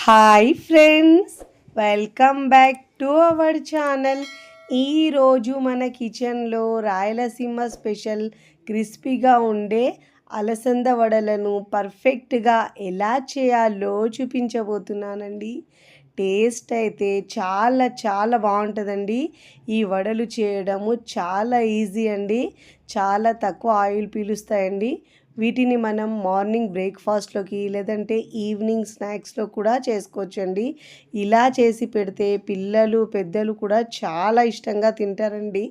Hi friends, welcome back to our channel. ఈరోజు మన కిచెన్లో రాయలసీమ స్పెషల్ క్రిస్పీగా ఉండే అలసంద వడలను పర్ఫెక్ట్గా ఎలా చేయాలో చూపించబోతున్నానండి. టేస్ట్ అయితే చాలా చాలా బాగుంటుందండి. ఈ వడలు చేయడము చాలా ఈజీ అండి. చాలా తక్కువ ఆయిల్ పీలుస్తాయండి. వీటిని మనం మార్నింగ్ బ్రేక్ఫాస్ట్లోకి లేదంటే ఈవినింగ్ స్నాక్స్లో కూడా చేసుకోవచ్చండి. ఇలా చేసి పెడితే పిల్లలు పెద్దలు కూడా చాలా ఇష్టంగా తింటారండి.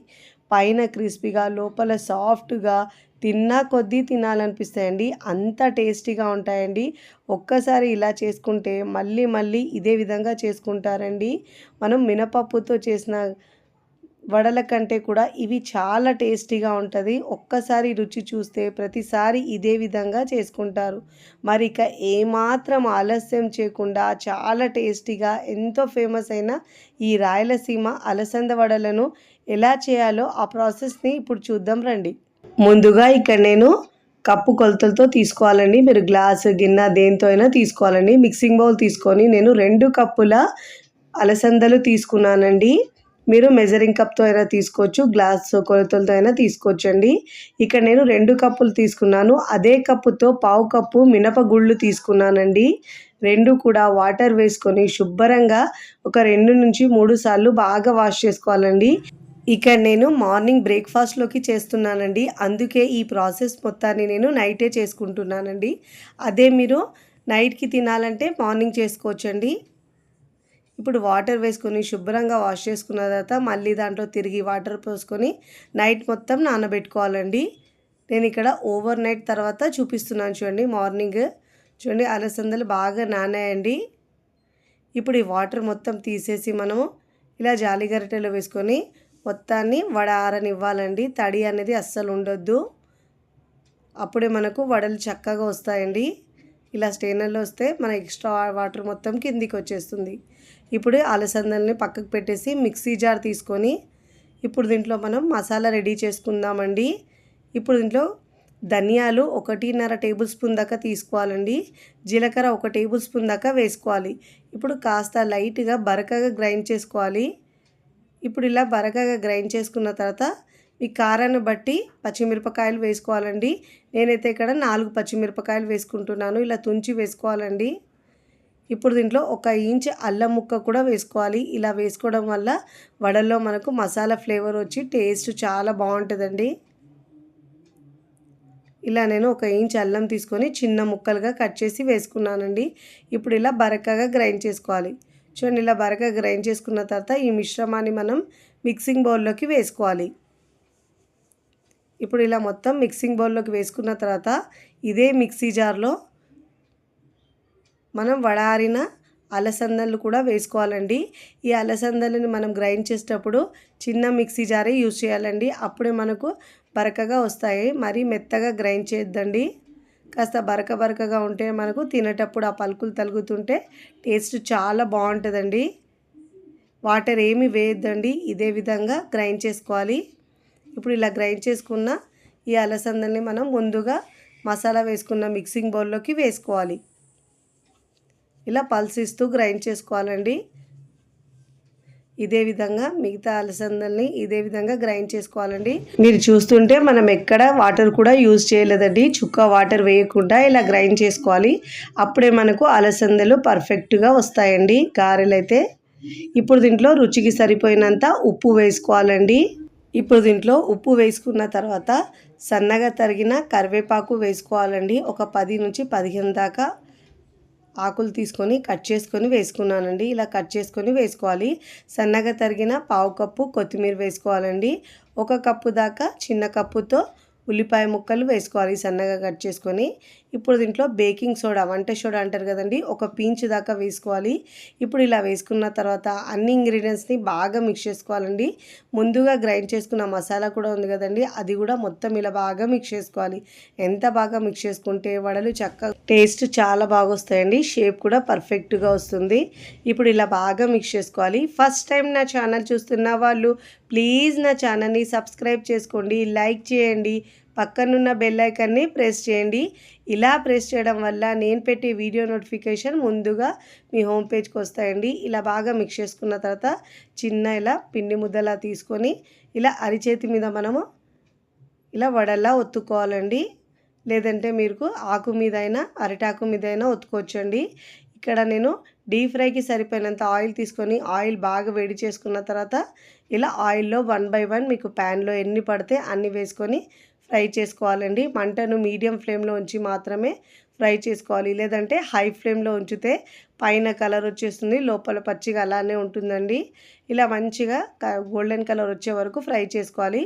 పైన క్రిస్పీగా లోపల సాఫ్ట్గా తిన్నా కొద్దీ తినాలనిపిస్తాయండి. అంత టేస్టీగా ఉంటాయండి. ఒక్కసారి ఇలా చేసుకుంటే మళ్ళీ మళ్ళీ ఇదే విధంగా చేసుకుంటారండి. మనం మినపప్పుతో చేసిన వడల కంటే కూడా ఇవి చాలా టేస్టీగా ఉంటుంది. ఒక్కసారి రుచి చూస్తే ప్రతిసారి ఇదే విధంగా చేసుకుంటారు. మరి ఇక ఏమాత్రం ఆలస్యం చేయకుండా చాలా టేస్టీగా ఎంతో ఫేమస్ అయిన ఈ రాయలసీమ అలసంద వడలను ఎలా చేయాలో ఆ ప్రాసెస్ని ఇప్పుడు చూద్దాం రండి. ముందుగా ఇక్కడ నేను కప్పు కొలతలతో తీసుకోవాలండి. మీరు గ్లాసు గిన్నె దేంతో అయినా తీసుకోవాలండి. మిక్సింగ్ బౌల్ తీసుకొని నేను 2 కప్పుల అలసందలు తీసుకున్నానండి. మీరు మెజరింగ్ కప్తో అయినా తీసుకోవచ్చు, గ్లాస్ కొలతలతో అయినా తీసుకోవచ్చండి. ఇక్కడ నేను 2 కప్పులు తీసుకున్నాను. అదే కప్పుతో పావు కప్పు మినపగుళ్ళు తీసుకున్నానండి. 2 కూడా వాటర్ వేసుకొని శుభ్రంగా ఒక 2 నుంచి 3 సార్లు బాగా వాష్ చేసుకోవాలండి. ఇక్కడ నేను మార్నింగ్ బ్రేక్ఫాస్ట్లోకి చేస్తున్నానండి. అందుకే ఈ ప్రాసెస్ మొత్తాన్ని నేను నైటే చేసుకుంటున్నానండి. అదే మీరు నైట్కి తినాలంటే మార్నింగ్ చేసుకోవచ్చండి. ఇప్పుడు వాటర్ వేసుకొని శుభ్రంగా వాష్ చేసుకున్న తర్వాత మళ్ళీ దాంట్లో తిరిగి వాటర్ పోసుకొని నైట్ మొత్తం నానబెట్టుకోవాలండి. నేను ఇక్కడ ఓవర్ నైట్ తర్వాత చూపిస్తున్నాను చూడండి. మార్నింగ్ చూడండి అలసందలు బాగా నానాయండి. ఇప్పుడు ఈ వాటర్ మొత్తం తీసేసి మనము ఇలా జాలి గరిటెలో వేసుకొని మొత్తాన్ని వడ ఆరనివ్వాలండి. తడి అనేది అస్సలు ఉండొద్దు. అప్పుడే మనకు వడలు చక్కగా వస్తాయండి. ఇలా స్టెయినర్లో వస్తే మన ఎక్స్ట్రా వాటర్ మొత్తం కిందికి వచ్చేస్తుంది. ఇప్పుడు అలసందల్ని పక్కకు పెట్టేసి మిక్సీ జార్ తీసుకొని ఇప్పుడు దీంట్లో మనం మసాలా రెడీ చేసుకుందామండి. ఇప్పుడు దీంట్లో ధనియాలు 1.5 టేబుల్ స్పూన్ దాకా తీసుకోవాలండి. జీలకర్ర 1 టేబుల్ స్పూన్ దాకా వేసుకోవాలి. ఇప్పుడు కాస్త లైట్గా బరకగా గ్రైండ్ చేసుకోవాలి. ఇప్పుడు ఇలా బరకగా గ్రైండ్ చేసుకున్న తర్వాత ఈ కారాన్ని బట్టి పచ్చిమిరపకాయలు వేసుకోవాలండి. నేనైతే ఇక్కడ 4 పచ్చిమిరపకాయలు వేసుకుంటున్నాను. ఇలా తుంచి వేసుకోవాలండి. ఇప్పుడు దీంట్లో 1 ఇంచ్ అల్లం ముక్క కూడా వేసుకోవాలి. ఇలా వేసుకోవడం వల్ల వడల్లో మనకు మసాలా ఫ్లేవర్ వచ్చి టేస్ట్ చాలా బాగుంటుందండి. ఇలా నేను 1 ఇంచ్ అల్లం తీసుకొని చిన్న ముక్కలుగా కట్ చేసి వేసుకున్నానండి. ఇప్పుడు ఇలా బరకగా గ్రైండ్ చేసుకోవాలి. చూడండి ఇలా బరకగా గ్రైండ్ చేసుకున్న తర్వాత ఈ మిశ్రమాన్ని మనం మిక్సింగ్ బౌల్లోకి వేసుకోవాలి. ఇప్పుడు ఇలా మొత్తం మిక్సింగ్ బౌల్లోకి వేసుకున్న తర్వాత ఇదే మిక్సీ జార్లో మనం వడారిన అలసందలు కూడా వేసుకోవాలండి. ఈ అలసందలని మనం గ్రైండ్ చేసేటప్పుడు చిన్న మిక్సీ జారే యూజ్ చేయాలండి. అప్పుడే మనకు బరకగా వస్తాయి. మరీ మెత్తగా గ్రైండ్ చేయొద్దండి. కాస్త బరకగా ఉంటే మనకు తినేటప్పుడు ఆ పలుకులు తలుగుతుంటే టేస్ట్ చాలా బాగుంటుందండి. వాటర్ ఏమి వేయొద్దండి. ఇదే విధంగా గ్రైండ్ చేసుకోవాలి. ఇప్పుడు ఇలా గ్రైండ్ చేసుకున్న ఈ అలసందల్ని మనం ముందుగా మసాలా వేసుకున్న మిక్సింగ్ బౌల్లోకి వేసుకోవాలి. ఇలా పల్సిస్తూ గ్రైండ్ చేసుకోవాలండి. ఇదే విధంగా మిగతా అలసందల్ని ఇదే విధంగా గ్రైండ్ చేసుకోవాలండి. మీరు చూస్తుంటే మనం ఎక్కడ వాటర్ కూడా యూజ్ చేయలేదండి. చుక్క వాటర్ వేయకుండా ఇలా గ్రైండ్ చేసుకోవాలి. అప్పుడే మనకు అలసందలు పర్ఫెక్ట్గా వస్తాయండి గారెలు అయితే. ఇప్పుడు దీంట్లో రుచికి సరిపోయినంత ఉప్పు వేసుకోవాలండి. ఇప్పుడు దీంట్లో ఉప్పు వేసుకున్న తర్వాత సన్నగా తరిగిన కరివేపాకు వేసుకోవాలండి. ఒక 10 నుంచి 15 దాకా ఆకులు తీసుకొని కట్ చేసుకొని వేసుకున్నానండి. ఇలా కట్ చేసుకొని వేసుకోవాలి. సన్నగా తరిగిన పావు కప్పు కొత్తిమీర వేసుకోవాలండి. 1 కప్పు దాకా చిన్న కప్పుతో ఉల్లిపాయ ముక్కలు వేసుకోవాలి సన్నగా కట్ చేసుకొని. ఇప్పుడు దీంట్లో బేకింగ్ సోడా, వంట సోడా అంటారు కదండి, 1 పించ్ దాకా వేసుకోవాలి. ఇప్పుడు ఇలా వేసుకున్న తర్వాత అన్ని ఇంగ్రీడియంట్స్ని బాగా మిక్స్ చేసుకోవాలండి. ముందుగా గ్రైండ్ చేసుకున్న మసాలా కూడా ఉంది కదండి, అది కూడా మొత్తం ఇలా బాగా మిక్స్ చేసుకోవాలి. ఎంత బాగా మిక్స్ చేసుకుంటే వడలు చక్కగా టేస్ట్ చాలా బాగా వస్తాయండి. షేప్ కూడా పర్ఫెక్ట్గా వస్తుంది. ఇప్పుడు ఇలా బాగా మిక్స్ చేసుకోవాలి. ఫస్ట్ టైం నా ఛానల్ చూస్తున్న వాళ్ళు ప్లీజ్ నా ఛానల్ని సబ్స్క్రైబ్ చేసుకోండి, లైక్ చేయండి, పక్కనున్న బెల్ ఐకాన్ని ప్రెస్ చేయండి. ఇలా ప్రెస్ చేయడం వల్ల నేను పెట్టే వీడియో నోటిఫికేషన్ ముందుగా మీ హోమ్ పేజ్కి వస్తాయండి. ఇలా బాగా మిక్స్ చేసుకున్న తర్వాత చిన్న ఇలా పిండి ముద్దలా తీసుకొని ఇలా అరిచేతి మీద మనము ఇలా వడల్లా ఒత్తుకోవాలండి. లేదంటే మీకు ఆకు మీద అయినా అరిటాకు మీద అయినా ఒత్తుకోవచ్చండి. ఇక్కడ నేను డీప్ ఫ్రైకి సరిపోయినంత ఆయిల్ తీసుకొని ఆయిల్ బాగా వేడి చేసుకున్న తర్వాత ఇలా ఆయిల్లో 1 బై 1 మీకు ప్యాన్లో ఎన్ని పడితే అన్ని వేసుకొని ఫ్రై చేసుకోవాలండి. మంటను మీడియం ఫ్లేమ్లో ఉంచి మాత్రమే ఫ్రై చేసుకోవాలి. లేదంటే హై ఫ్లేమ్లో ఉంచితే పైన కలర్ వచ్చేస్తుంది, లోపల పచ్చిగా అలానే ఉంటుందండి. ఇలా మంచిగా గోల్డెన్ కలర్ వచ్చే వరకు ఫ్రై చేసుకోవాలి.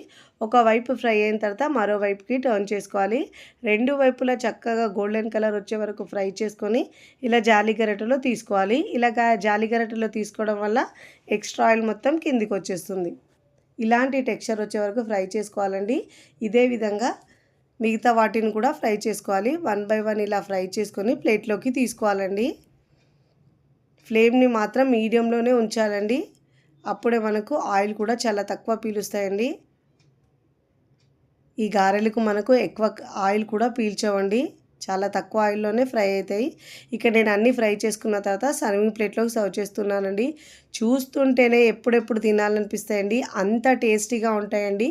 ఒకవైపు ఫ్రై అయిన తర్వాత మరో వైపుకి టర్న్ చేసుకోవాలి. రెండు వైపులా చక్కగా గోల్డెన్ కలర్ వచ్చే వరకు ఫ్రై చేసుకొని ఇలా జాలి గరిటెలో తీసుకోవాలి. ఇలా జాలి గరిటెలో తీసుకోవడం వల్ల ఎక్స్ట్రా ఆయిల్ మొత్తం కిందికి వచ్చేస్తుంది. ఇలాంటి టెక్స్చర్ వచ్చే వరకు ఫ్రై చేసుకోవాలండి. ఇదే విధంగా మిగతా వాటిని కూడా ఫ్రై చేసుకోవాలి. 1 బై 1 ఇలా ఫ్రై చేసుకొని ప్లేట్లోకి తీసుకోవాలండి. ఫ్లేమ్ని మాత్రం మీడియంలోనే ఉంచాలండి. అప్పుడే మనకు ఆయిల్ కూడా చాలా తక్కువ పీలుస్తాయండి. ఈ గారెలకు మనకు ఎక్కువ ఆయిల్ కూడా పీల్చవండి, చాలా తక్కువ ఆయిల్లోనే ఫ్రై అవుతాయి. ఇక్కడ నేను అన్నీ ఫ్రై చేసుకున్న తర్వాత సర్వింగ్ ప్లేట్లోకి సర్వ్ చేస్తున్నానండి. చూస్తుంటేనే ఎప్పుడెప్పుడు తినాలనిపిస్తాయండి, అంత టేస్టీగా ఉంటాయండి.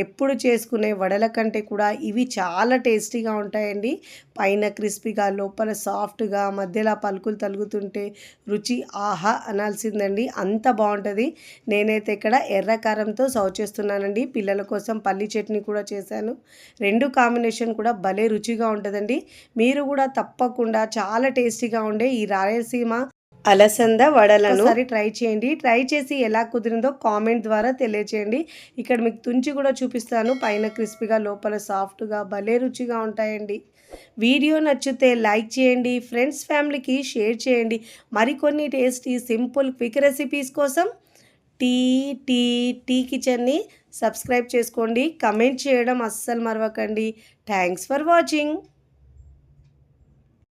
ఎప్పుడు చేసుకునే వడల కంటే కూడా ఇవి చాలా టేస్టీగా ఉంటాయండి. పైన క్రిస్పీగా, లోపల సాఫ్ట్గా, మధ్యలో పలుకులు తలుగుతుంటే రుచి ఆహా అనాల్సిందండి, అంత బాగుంటుంది. నేనైతే ఇక్కడ ఎర్ర కారంతో సర్వ్ చేస్తున్నానండి. పిల్లల కోసం పల్లి చట్నీ కూడా చేశాను. రెండు కాంబినేషన్ కూడా భలే రుచిగా ఉంటుందండి. మీరు కూడా తప్పకుండా చాలా టేస్టీగా ఉండే ఈ రాయలసీమ అలసంద వడలను ఒకసారి ట్రై చేయండి. ట్రై చేసి ఎలా కుదిరిందో కామెంట్ ద్వారా తెలియచేయండి. ఇక్కడ మీకు తుంచి కూడా చూపిస్తాను. పైన క్రిస్పీగా, లోపల సాఫ్ట్గా భలే రుచిగా ఉంటాయండి. వీడియో నచ్చితే లైక్ చేయండి, ఫ్రెండ్స్ ఫ్యామిలీకి షేర్ చేయండి. మరికొన్ని టేస్టీ సింపుల్ క్విక్ రెసిపీస్ కోసం టీ కిచెన్ని సబ్స్క్రైబ్ చేసుకోండి. కమెంట్ చేయడం అస్సలు మరవకండి. Thanks for watching.